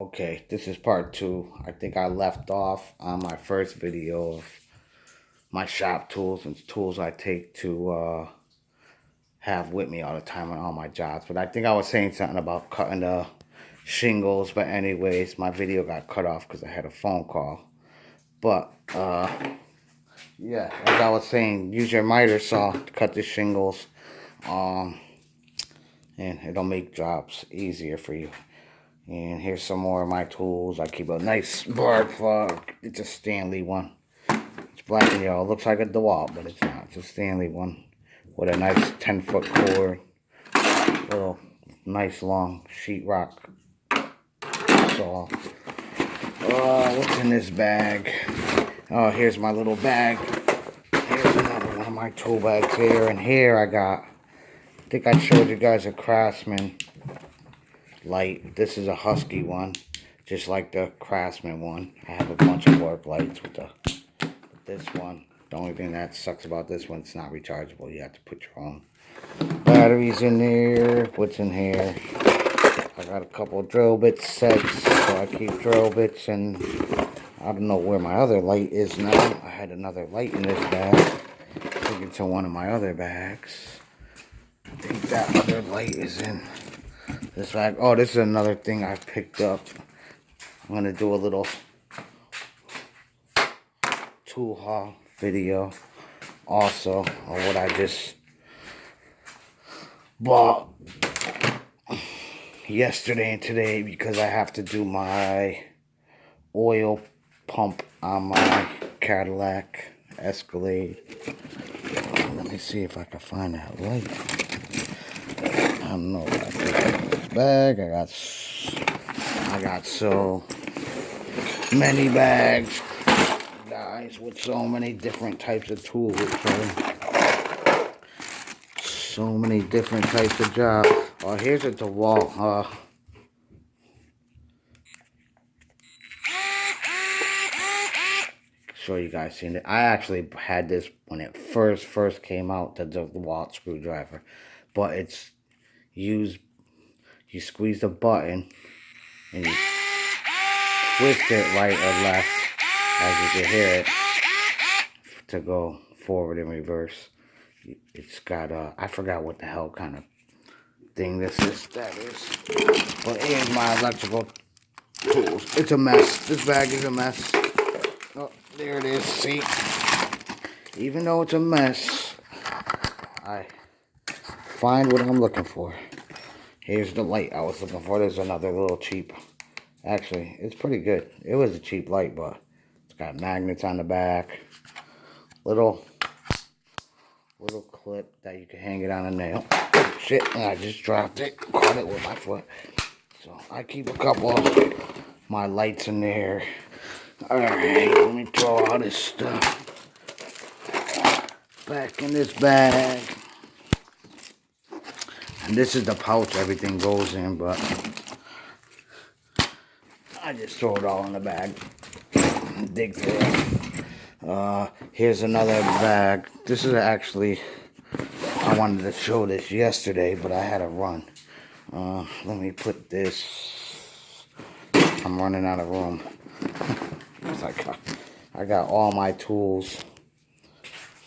Okay, this is part two. I think I left off on my first video of my shop tools and tools I take to have with me all the time on all my jobs. But I think I was saying something about cutting the shingles. But anyways, my video got cut off because I had a phone call. But yeah, as I was saying, use your miter saw to cut the shingles. Um, and it'll make jobs easier for you. And here's some more of my tools. I keep a nice barb plug. It's a Stanley one. It's black and yellow. It looks like a DeWalt, but it's not. It's a Stanley one with a nice 10-foot cord. Little nice long sheetrock saw. What's in this bag? Oh, here's my little bag. Here's another one of my tool bags here. And here I think I showed you guys a Craftsman light. This is a Husky one, just like the Craftsman one. I have a bunch of work lights with this one. The only thing that sucks about this one, it's not rechargeable. You have to put your own batteries in there. What's in here? I got a couple of drill bit sets, so I keep drill bits, and I don't know where my other light is now. I had another light in this bag. I think it's in one of my other bags. I think that other light is in this bag. Oh, this is another thing I picked up. I'm going to do a little tool haul video also on what I just bought yesterday and today, because I have to do my oil pump on my Cadillac Escalade. Let me see if I can find that light. I don't know what I put in this bag. I got so many bags, guys, with so many different types of tools. So many different types of jobs. Oh, here's a DeWalt. Show you guys seen it. I actually had this when it first came out, the DeWalt screwdriver, but it's used. You squeeze the button and you twist it right or left, as you can hear it, to go forward and reverse. It's got I forgot what the hell kind of thing that is. But here's my electrical tools. It's a mess. This bag is a mess. Oh, there it is. See? Even though it's a mess, I find what I'm looking for. Here's the light I was looking for. There's another little cheap. Actually, it's pretty good. It was a cheap light, but it's got magnets on the back. Little clip that you can hang it on a nail. Oh, shit, and I just dropped it. Caught it with my foot. So I keep a couple of my lights in there. Alright, let me throw all this stuff back in this bag. And this is the pouch everything goes in, but I just throw it all in the bag. Dig through it. Here's another bag. This is actually, I wanted to show this yesterday, but I had to run. Let me put this. I'm running out of room. I got all my tools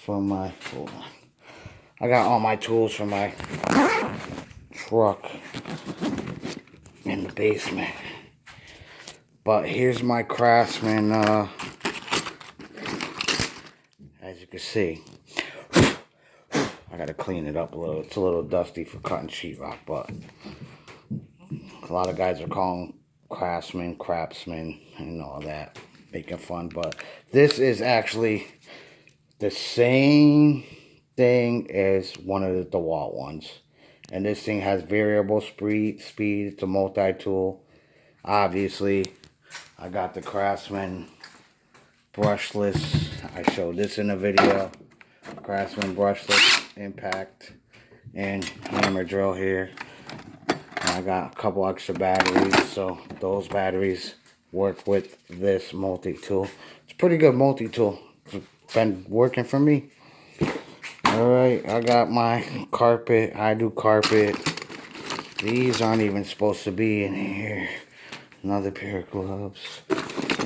from my, hold on. I got all my tools from my truck in the basement. But here's my Craftsman, as you can see. I gotta clean it up a little. It's a little dusty for cutting sheetrock, but a lot of guys are calling Craftsman, and all that, making fun. But this is actually the same thing as one of the DeWalt ones. And this thing has variable speed. It's a multi-tool. Obviously, I got the Craftsman brushless. I showed this in a video. Craftsman brushless impact and hammer drill here. And I got a couple extra batteries, so those batteries work with this multi-tool. It's a pretty good multi-tool. It's been working for me. Alright, I got my carpet. I do carpet. These aren't even supposed to be in here. Another pair of gloves.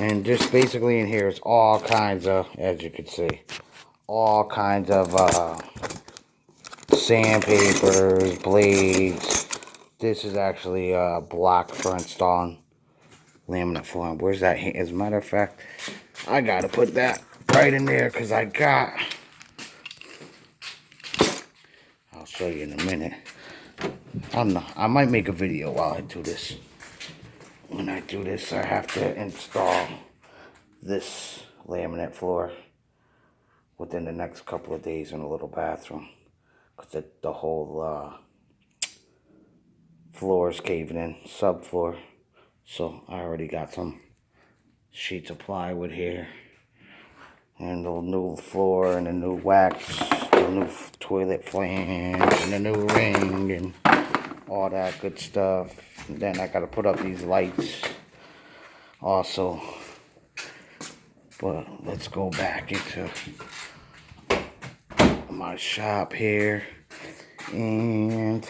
And just basically in here is all kinds of, as you can see, all kinds of sandpapers, blades. This is actually a block for installing laminate flooring. Where's that? As a matter of fact, I gotta put that right in there because I'll show you in a minute. I don't know. I might make a video while I do this. When I do this, I have to install this laminate floor within the next couple of days in a little bathroom. Because the whole floor is caving in, subfloor. So I already got some sheets of plywood here. And the new floor and the new wax, the new toilet flange and the new ring and all that good stuff. And then I gotta put up these lights also. But let's go back into my shop here. And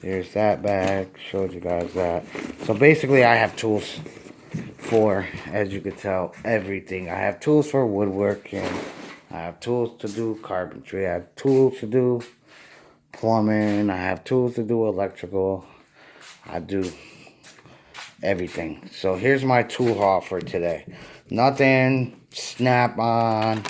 there's that bag. Showed you guys that. So basically I have tools for, as you can tell, everything. I have tools for woodworking. I have tools to do carpentry. I have tools to do plumbing. I have tools to do electrical. I do everything. So here's my tool haul for today. Nothing Snap-on,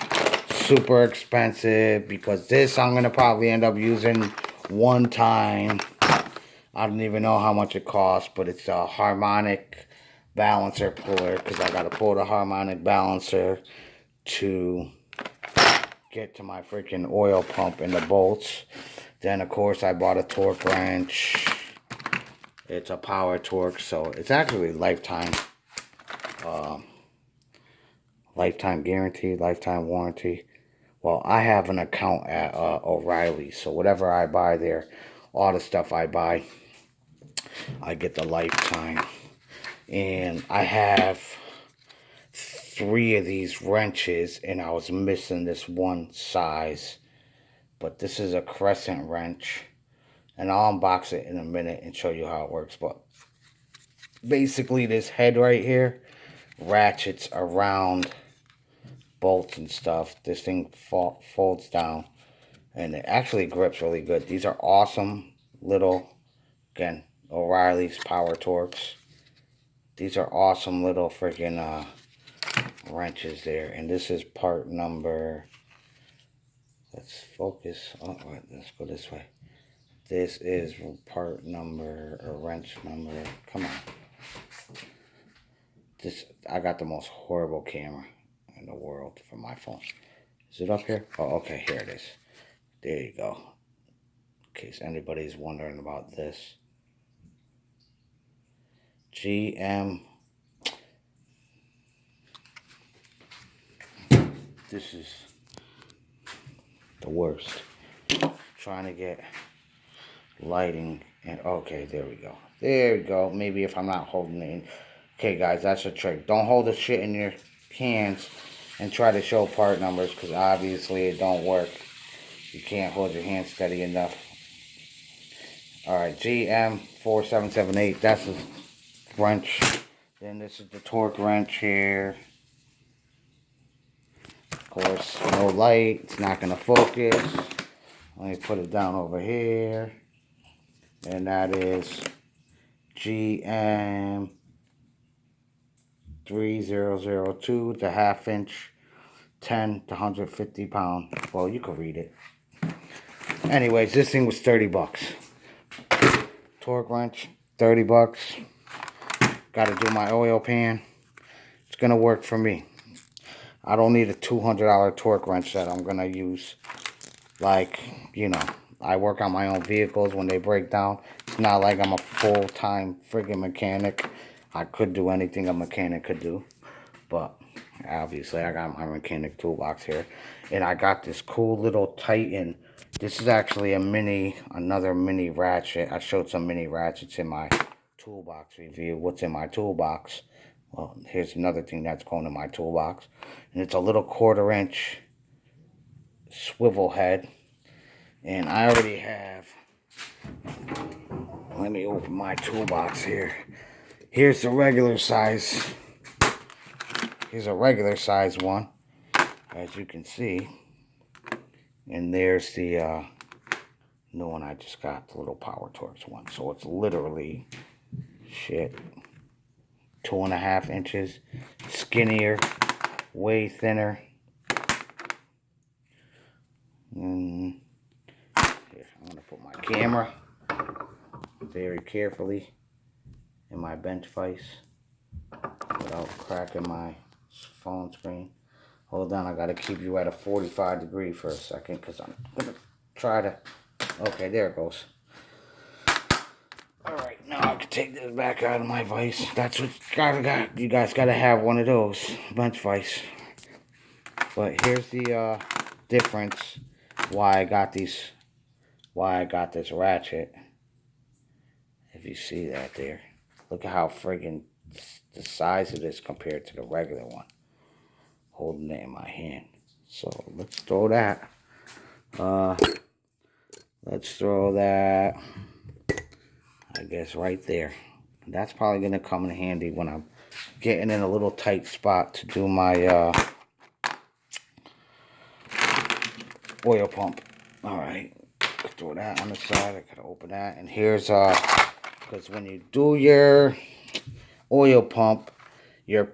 super expensive, because this I'm gonna probably end up using one time. I don't even know how much it costs, but it's a harmonic balancer puller, because I gotta pull the harmonic balancer to get to my freaking oil pump and the bolts. Then of course I bought a torque wrench. It's a power torque, so it's actually lifetime guarantee, lifetime warranty. Well, I have an account at O'Reilly, so whatever I buy there, all the stuff I buy, I get the lifetime. And I have 3 of these wrenches, and I was missing this one size. But this is a crescent wrench, and I'll unbox it in a minute and show you how it works. But basically this head right here ratchets around bolts and stuff. This thing folds down, and it actually grips really good. These are awesome little, again, O'Reilly's power torques. These are awesome little freaking wrenches there. And this is part number, let's focus. Oh, right, let's go this way. This is part number, or wrench number, come on. I got the most horrible camera in the world for my phone. Is it up here? Oh, okay, here it is. There you go. In case anybody's wondering about this. GM. This is the worst. Trying to get lighting, and okay, there we go. There we go. Maybe if I'm not holding it in. Okay, guys, that's a trick. Don't hold the shit in your hands and try to show part numbers, because obviously it don't work. You can't hold your hand steady enough. Alright, GM4778. That's the wrench. Then this is the torque wrench here. Of course, no light. It's not going to focus. Let me put it down over here. And that is GM 3002, the 1/2 inch, 10 to 150 pound. Well, you can read it. Anyways, this thing was 30 bucks. Torque wrench, 30 bucks. Got to do my oil pan. It's going to work for me. I don't need a $200 torque wrench that I'm going to use. Like, you know, I work on my own vehicles when they break down. It's not like I'm a full-time friggin' mechanic. I could do anything a mechanic could do. But obviously I got my mechanic toolbox here. And I got this cool little Titan. This is actually another mini ratchet. I showed some mini ratchets in my toolbox review. What's in my toolbox? Well, here's another thing that's going in my toolbox. And it's a little 1/4 inch swivel head. And I already have, let me open my toolbox here. Here's the regular size. Here's a regular size one, as you can see. And there's the new one I just got, the little Power Torx one. So it's literally, shit, 2.5 inches skinnier, way thinner. And here, I'm gonna put my camera very carefully in my bench vise without cracking my phone screen. Hold on, I gotta keep you at a 45 degree for a second because I'm gonna try to. Okay, there it goes. Alright, now I can take this back out of my vise. That's what you guys gotta have one of those bench vise. But here's the difference why I got this ratchet. If you see that there, look at how friggin' the size of this compared to the regular one. Holding it in my hand. So let's throw that. Let's throw that, I guess, right there. That's probably gonna come in handy when I'm getting in a little tight spot to do my oil pump. All right, throw that on the side. I gotta open that. And here's because when you do your oil pump, your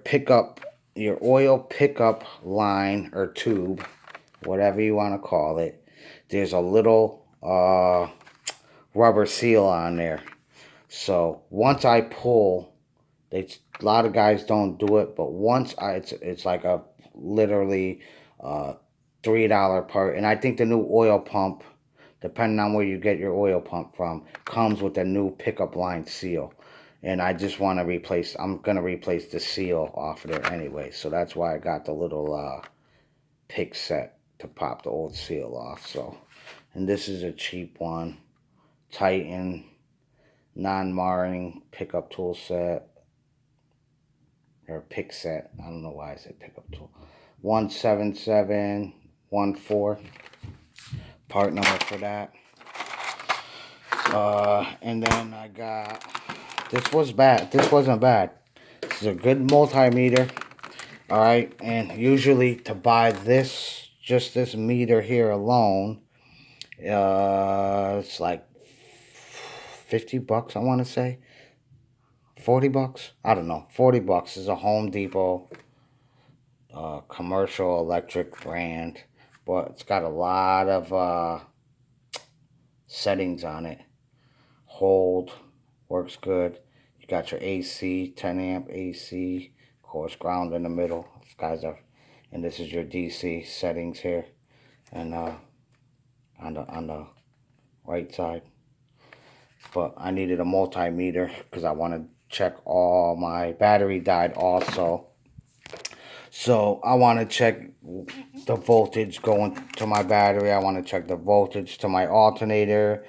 oil pickup line or tube, whatever you want to call it, there's a little rubber seal on there. So once I pull, a lot of guys don't do it, but once it's like a literally $3 part. And I think the new oil pump, depending on where you get your oil pump from, comes with a new pickup line seal. And I just want to replace, I'm going to replace the seal off of there anyway. So that's why I got the little pick set to pop the old seal off. So, and this is a cheap one. Titan non-marring pickup tool set. Or pick set. I don't know why I said pickup tool. 17714. Part number for that. And then I got, this wasn't bad. This is a good multimeter. Alright, and usually to buy this, just this meter here alone, it's like 50 bucks, I want to say. 40 bucks? I don't know. 40 bucks is a Home Depot commercial electric brand, but it's got a lot of settings on it. Hold, works good. You got your AC, 10 amp AC, of course, ground in the middle. Guys are, and this is your DC settings here, and on the right side. But I needed a multimeter because I want to check all my battery died also. So I want to check the voltage going to my battery. I want to check the voltage to my alternator,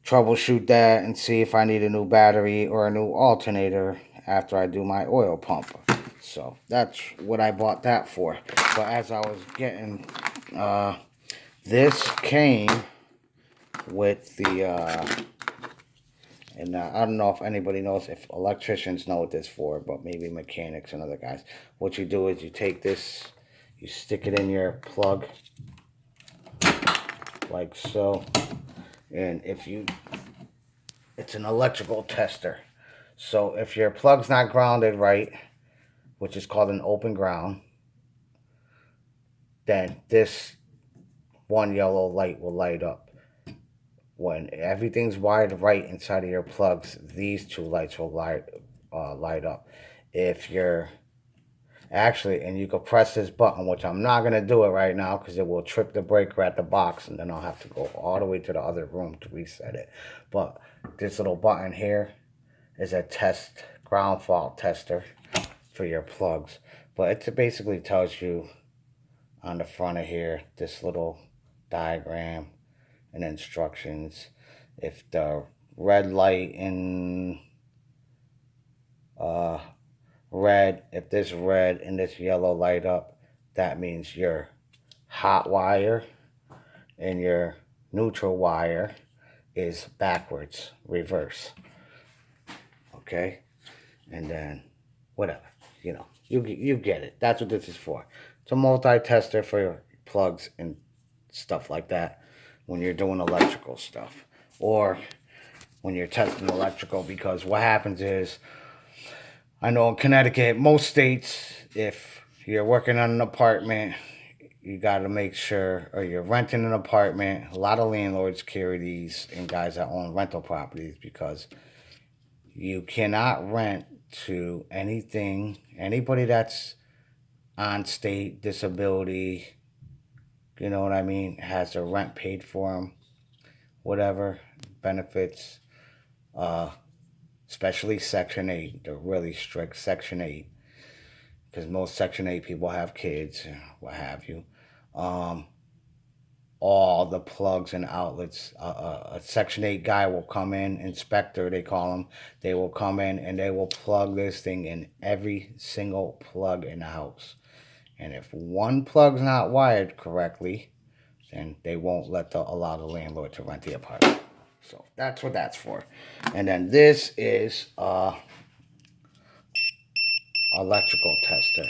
troubleshoot that, and see if I need a new battery or a new alternator after I do my oil pump. So that's what I bought that for. But as I was getting, this came with the, and I don't know if anybody knows, if electricians know what this is for, but maybe mechanics and other guys. What you do is you take this, you stick it in your plug, like so. And if you, it's an electrical tester. So if your plug's not grounded right, which is called an open ground, then this one yellow light will light up. When everything's wired right inside of your plugs, these two lights will light up. If you're actually, and you can press this button, which I'm not going to do it right now because it will trip the breaker at the box, and then I'll have to go all the way to the other room to reset it. But this little button here is a test ground fault tester for your plugs. But it basically tells you on the front of here, this little diagram and instructions. If the red light in red, if this red and this yellow light up, that means your hot wire and your neutral wire is backwards, reverse. Okay, and then whatever, you know, you get it. That's what this is for. It's a multi-tester for your plugs and stuff like that when you're doing electrical stuff, or when you're testing electrical. Because what happens is, I know in Connecticut, most states, if you're working on an apartment, you got to make sure, or you're renting an apartment. A lot of landlords carry these, and guys that own rental properties, because you cannot rent to anybody that's on state disability, you know what I mean, has their rent paid for them, whatever, benefits, uh, especially Section 8. They're really strict, Section 8, because most Section 8 people have kids, what have you. All the plugs and outlets, a Section 8 guy will come in, inspector they call them, they will come in and they will plug this thing in every single plug in the house. And if one plug's not wired correctly, then they won't allow the landlord to rent the apartment. So that's what that's for. And then this is electrical tester.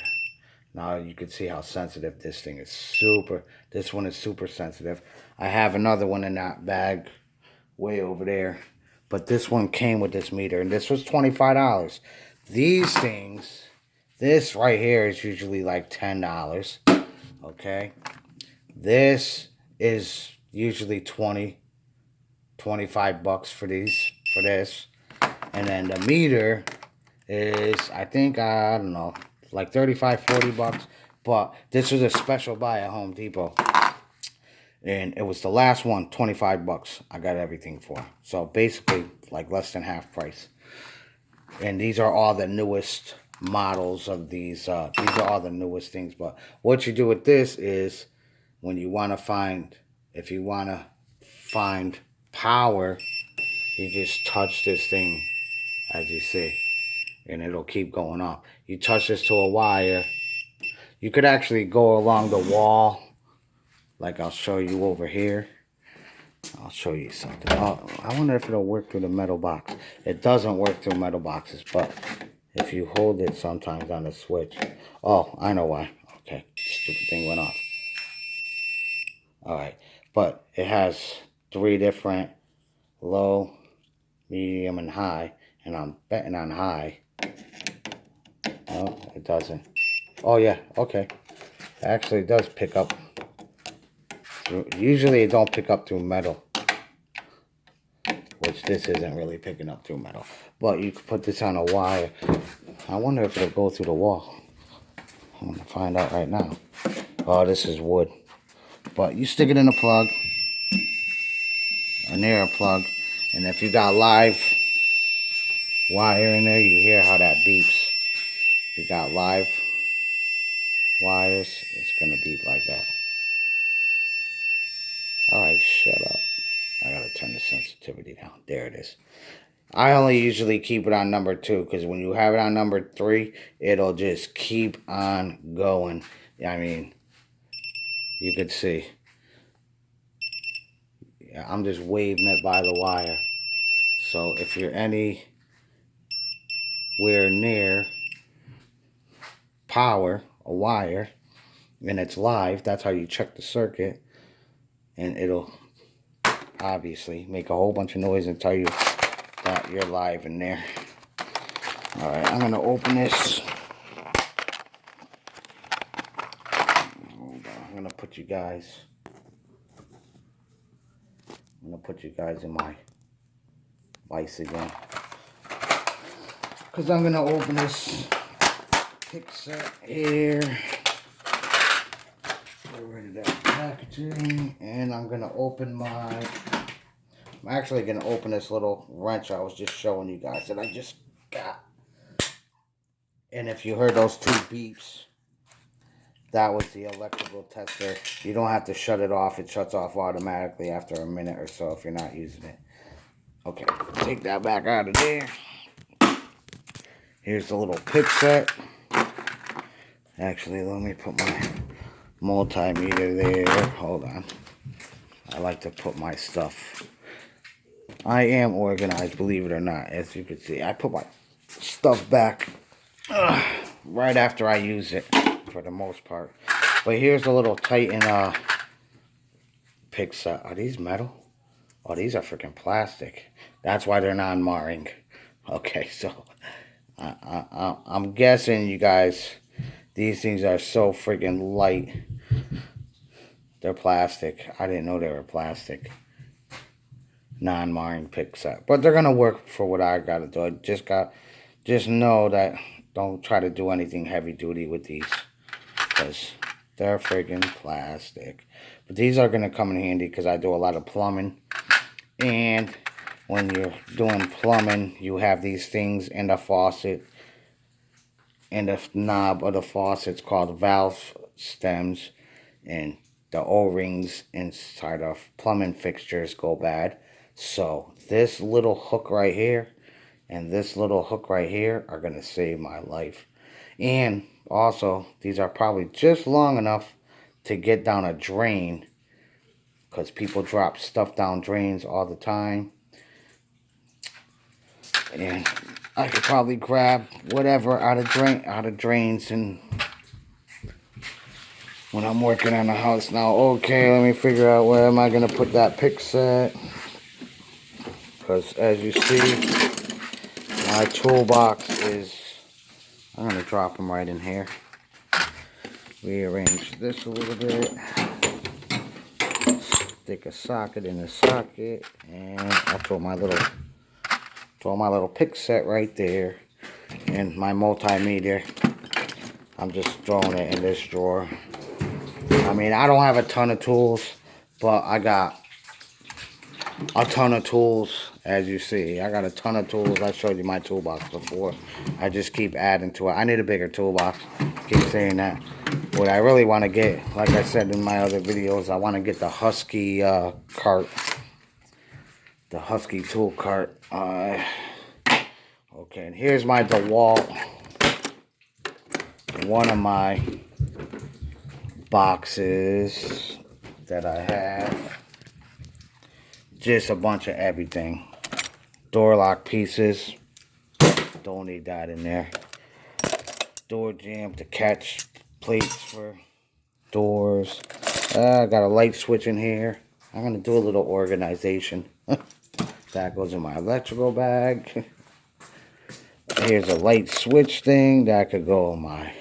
Now you can see how sensitive this thing is. This one is super sensitive. I have another one in that bag way over there, but this one came with this meter, and this was $25. These things, this right here is usually like $10. Okay, this is usually 25 bucks for this, and then the meter is, I think, I don't know, like 35, 40 bucks. But this was a special buy at Home Depot, and it was the last one, 25 bucks. I got everything for. So basically, like less than half price. And these are all the newest models of these. These are all the newest things. But what you do with this is, when you want to find, if you want to find power, you just touch this thing, as you see, and it'll keep going up. You touch this to a wire. You could actually go along the wall, like I'll show you over here. I'll show you something. I wonder if it'll work through the metal box. It doesn't work through metal boxes, but if you hold it sometimes on the switch. Oh, I know why. Okay, stupid thing went off. Alright, but it has 3 different low, medium, and high, and I'm betting on high. No, it doesn't. Oh yeah, okay. It actually does pick up. Usually it don't pick up through metal, which this isn't really picking up through metal. But you can put this on a wire. I wonder if it'll go through the wall. I'm gonna find out right now. Oh, this is wood. But you stick it in a plug, or near a plug, and if you got live wire in there, you hear how that beeps. If you got live wires, it's gonna beep like that. Alright, shut up. I gotta turn the sensitivity down. There it is. I only usually keep it on number 2, because when you have it on number 3, it'll just keep on going. I mean, you could see. Yeah, I'm just waving it by the wire. So if you're anywhere near power, a wire, and it's live, that's how you check the circuit, and it'll obviously make a whole bunch of noise and tell you that you're live in there. Alright, I'm gonna open this. Hold on, I'm gonna put you guys in my vice again, because I'm gonna open this pick set here. Get rid of that packaging, and I'm gonna open I'm actually gonna open this little wrench I was just showing you guys that I just got. And if you heard those 2 beeps, that was the electrical tester. You don't have to shut it off. It shuts off automatically after a minute or so if you're not using it. Okay, take that back out of there. Here's the little pick set. Actually, let me put my multimeter there. Hold on. I like to put my stuff. I am organized, believe it or not. As you can see, I put my stuff back right after I use it, for the most part. But here's a little Titan pick set. Are these metal? Oh, these are freaking plastic. That's why they're non-marring. Okay, so I'm guessing, you guys, these things are so freaking light. They're plastic. I didn't know they were plastic. Non-marring pick set. But they're gonna work for what I gotta do. Just know that don't try to do anything heavy duty with these, because they're freaking plastic. But these are gonna come in handy because I do a lot of plumbing. And when you're doing plumbing, you have these things in the faucet. And the knob of the faucet's called valve stems. And the O-rings inside of plumbing fixtures go bad. So this little hook right here and this little hook right here are going to save my life. And also, these are probably just long enough to get down a drain, because people drop stuff down drains all the time. And I could probably grab whatever out of drains and when I'm working on the house now. Okay, let me figure out where am I going to put that pick set. Because as you see, my toolbox is, I'm going to drop them right in here. Rearrange this a little bit. Stick a socket in the socket. And I'll throw my little pick set right there. And my multimeter, I'm just throwing it in this drawer. I mean, I don't have a ton of tools, but I got a ton of tools, as you see. I got a ton of tools. I showed you my toolbox before. I just keep adding to it. I need a bigger toolbox. Keep saying that. What I really want to get, like I said in my other videos, I want to get the Husky cart. The Husky tool cart. Okay, and here's my DeWalt. One of my boxes that I have. Just a bunch of everything. Door lock pieces. Don't need that in there. Door jamb to catch plates for doors. I got a light switch in here. I'm going to do a little organization. That goes in my electrical bag. Here's a light switch thing. That could go in my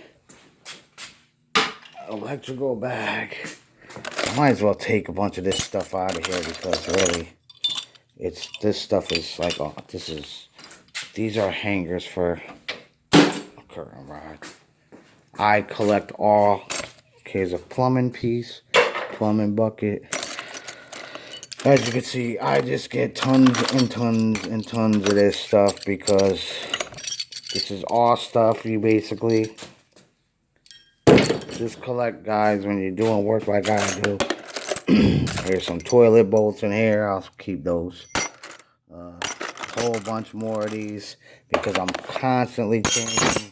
electrical bag. I might as well take a bunch of this stuff out of here, because really, this stuff is like, these are hangers for a curtain rod. I collect all. Here's a plumbing piece, plumbing bucket. As you can see, I just get tons and tons and tons of this stuff, because this is all stuff you basically just collect, guys, when you're doing work like I do. Here's some toilet bolts in here. I'll keep those. A whole bunch more of these, because I'm constantly changing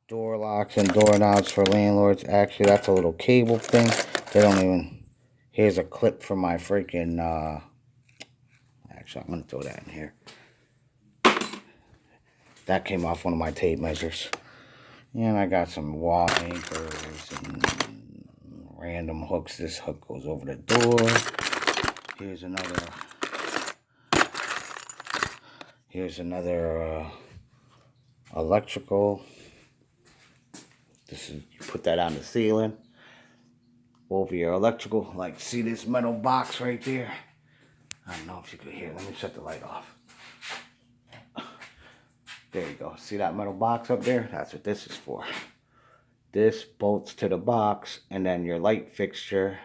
door locks and doorknobs for landlords. Actually, that's a little cable thing. They don't even... Here's a clip for my freaking... Actually, I'm going to throw that in here. That came off one of my tape measures. And I got some wall anchors and random hooks. This hook goes over the door. Here's another electrical. This is, you put that on the ceiling over your electrical. Like, see this metal box right there? I don't know if you could hear. Let me shut the light off. There you go. See that metal box up there? That's what this is for. This bolts to the box, and then your light fixture.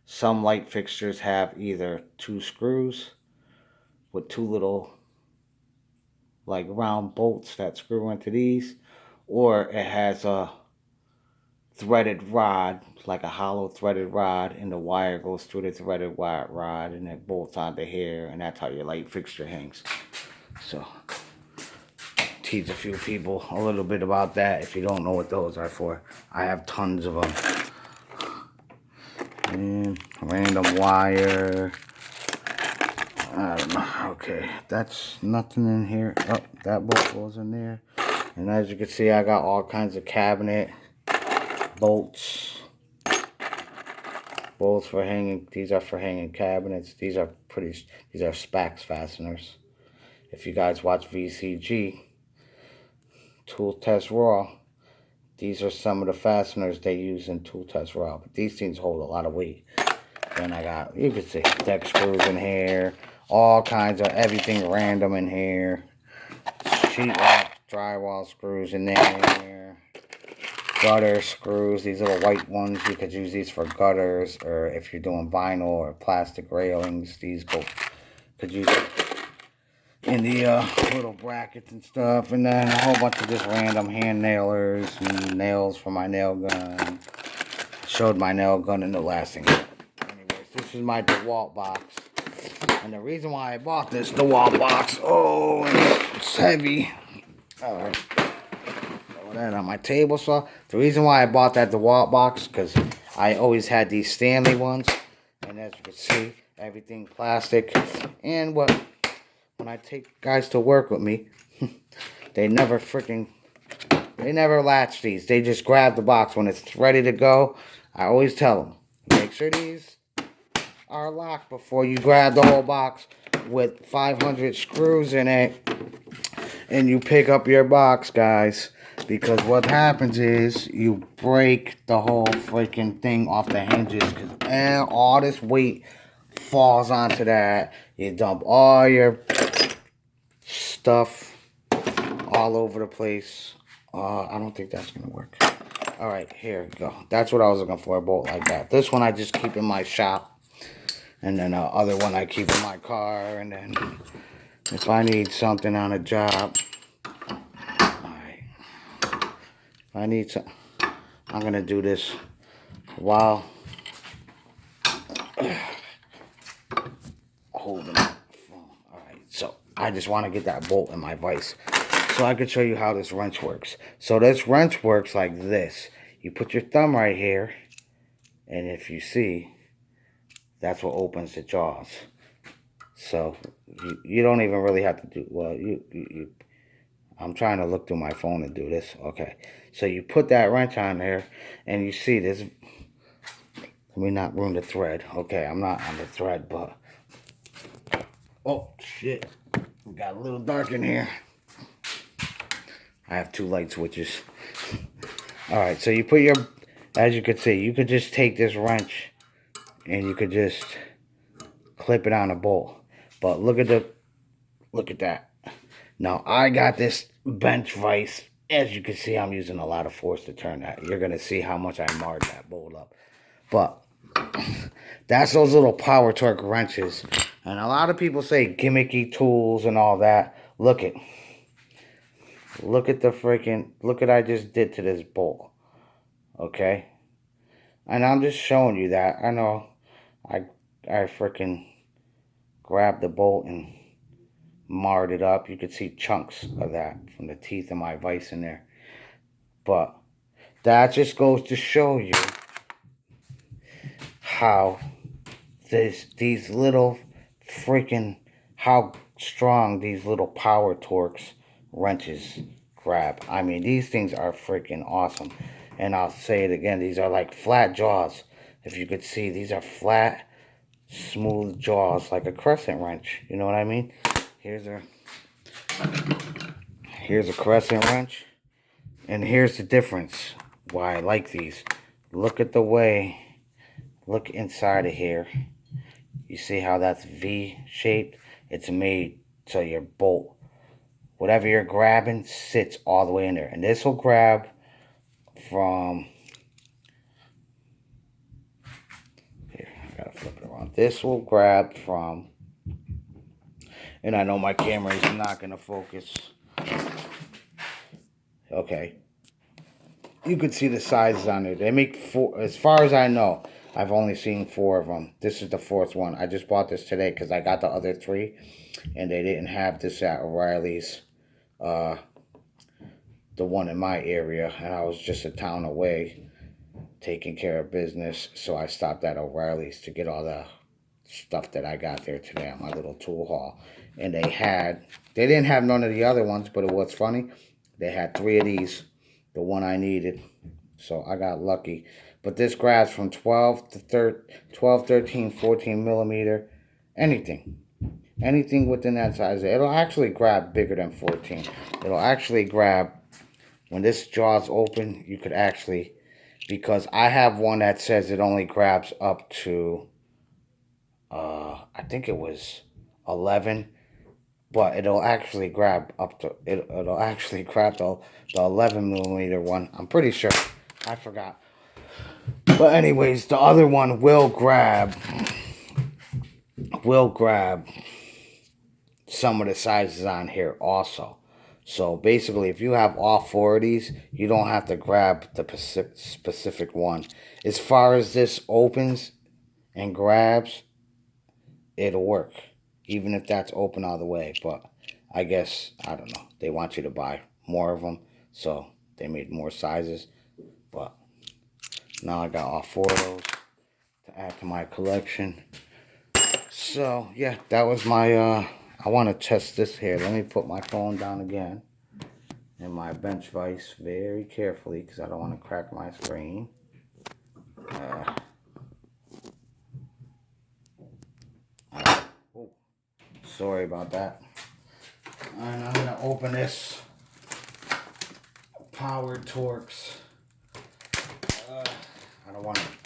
Some light fixtures have either 2 screws with 2 little like round bolts that screw into these, or it has a threaded rod, like a hollow threaded rod, and the wire goes through the threaded rod and it bolts onto here, and that's how your light fixture hangs. So teach a few people a little bit about that if you don't know what those are for. I have tons of them. And random wire. I don't know. Okay, that's nothing in here. Oh, that bolt goes in there. And as you can see, I got all kinds of cabinet bolts. Bolts for hanging. These are for hanging cabinets. These are Spax fasteners. If you guys watch VCG, Tool Test Raw, these are some of the fasteners they use in Tool Test Raw. But these things hold a lot of weight. Then I got, you can see, deck screws in here. All kinds of everything random in here. Sheetrock, drywall screws in there. Gutter screws, these little white ones, you could use these for gutters, or if you're doing vinyl or plastic railings, these could use it in the little brackets and stuff. And then a whole bunch of just random hand nailers and nails for my nail gun. Showed my nail gun in the last thing. Anyways, this is my DeWalt box. And the reason why I bought this DeWalt box, oh, it's heavy. Alright. That on my table saw. The reason why I bought that DeWalt box, because I always had these Stanley ones, and as you can see, everything plastic. And when I take guys to work with me, they never latch these. They just grab the box when it's ready to go. I always tell them, make sure these are locked before you grab the whole box with 500 screws in it, and you pick up your box, guys. Because what happens is you break the whole freaking thing off the hinges. Because all this weight falls onto that. You dump all your stuff all over the place. I don't think that's going to work. Alright, here we go. That's what I was looking for, a bolt like that. This one I just keep in my shop. And then the other one I keep in my car. And then if I need something on a job, I need some. I'm gonna do this while holding the phone. Alright, so I just want to get that bolt in my vise so I can show you how this wrench works. So this wrench works like this. You put your thumb right here, and if you see, that's what opens the jaws. So you don't even really have to do, well, I'm trying to look through my phone and do this. Okay. So you put that wrench on there, and you see this. Let me not ruin the thread. Okay, I'm not on the thread, but... Oh, shit. We got a little dark in here. I have 2 light switches. Alright, so you put your... As you can see, you could just take this wrench, and you could just clip it on a bolt. But look at that. Now, I got this bench vise. As you can see, I'm using a lot of force to turn that. You're going to see how much I marred that bolt up. But that's those little power torque wrenches. And a lot of people say gimmicky tools and all that. Look at the freaking... Look at I just did to this bolt. Okay? And I'm just showing you that. I know I freaking grabbed the bolt and marred it up. You could see chunks of that from the teeth of my vise in there. But that just goes to show you how these little freaking, how strong these little power torques wrenches grab. I mean, these things are freaking awesome. And I'll say it again, these are like flat jaws. If you could see, these are flat, smooth jaws like a crescent wrench. You know what I mean? Here's a crescent wrench, and here's the difference why I like these. Look at the way, look inside of here. You see how that's V-shaped? It's made so your bolt, whatever you're grabbing, sits all the way in there. And this will grab from, here, I gotta flip it around. This will grab from, and I know my camera is not going to focus. Okay. You can see the sizes on there. They make 4, as far as I know, I've only seen 4 of them. This is the 4th one. I just bought this today because I got the other 3. And they didn't have this at O'Reilly's. The one in my area. And I was just a town away taking care of business. So I stopped at O'Reilly's to get all the stuff that I got there today on my little tool haul. And they didn't have none of the other ones, but it was funny. They had 3 of these, the one I needed. So I got lucky. But this grabs from 12 to 12, 13, 14 millimeter, anything. Anything within that size. It'll actually grab bigger than 14. It'll actually grab, when this jaw's open, you could actually, because I have one that says it only grabs up to, I think it was 11. But it'll actually grab up to, it'll actually grab the 11 millimeter one. I'm pretty sure. I forgot. But anyways, the other one will grab some of the sizes on here also. So basically, if you have all 4 of these, you don't have to grab the specific one. As far as this opens and grabs, it'll work. Even if that's open all the way. But I guess, I don't know, they want you to buy more of them. So they made more sizes. But now I got all 4 of those to add to my collection. So yeah, that was my, I want to test this here. Let me put my phone down again. And my bench vise very carefully, because I don't want to crack my screen. Oh, sorry about that. And I'm gonna open this Power Torx.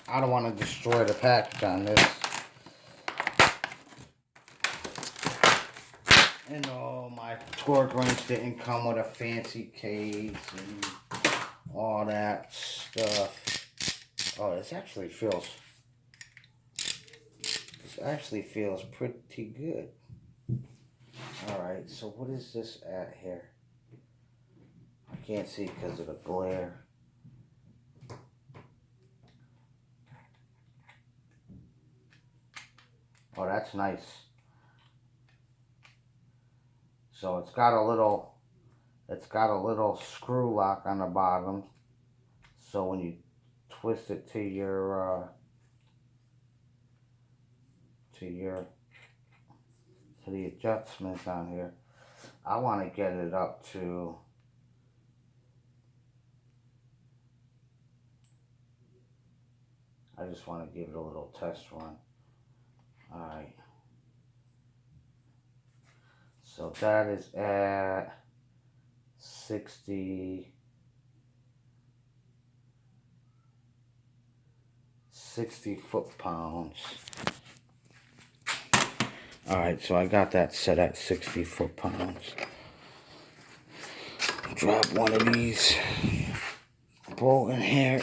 I don't want to destroy the package on this. And my torque wrench didn't come with a fancy case and all that stuff. Oh, this actually feels pretty good. Alright, so what is this at here? I can't see because of the glare. Oh, that's nice. So it's got a little screw lock on the bottom. So when you twist it to your the adjustments on here, I want to get it up to, I just want to give it a little test run. Alright. So that is at 60 foot-pounds. Alright, so I got that set at 60 foot-pounds. Drop one of these bolt in here,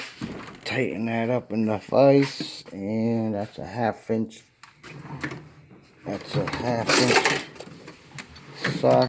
tighten that up in the vise, and that's a 1/2 inch. That's a 1/2 inch socket.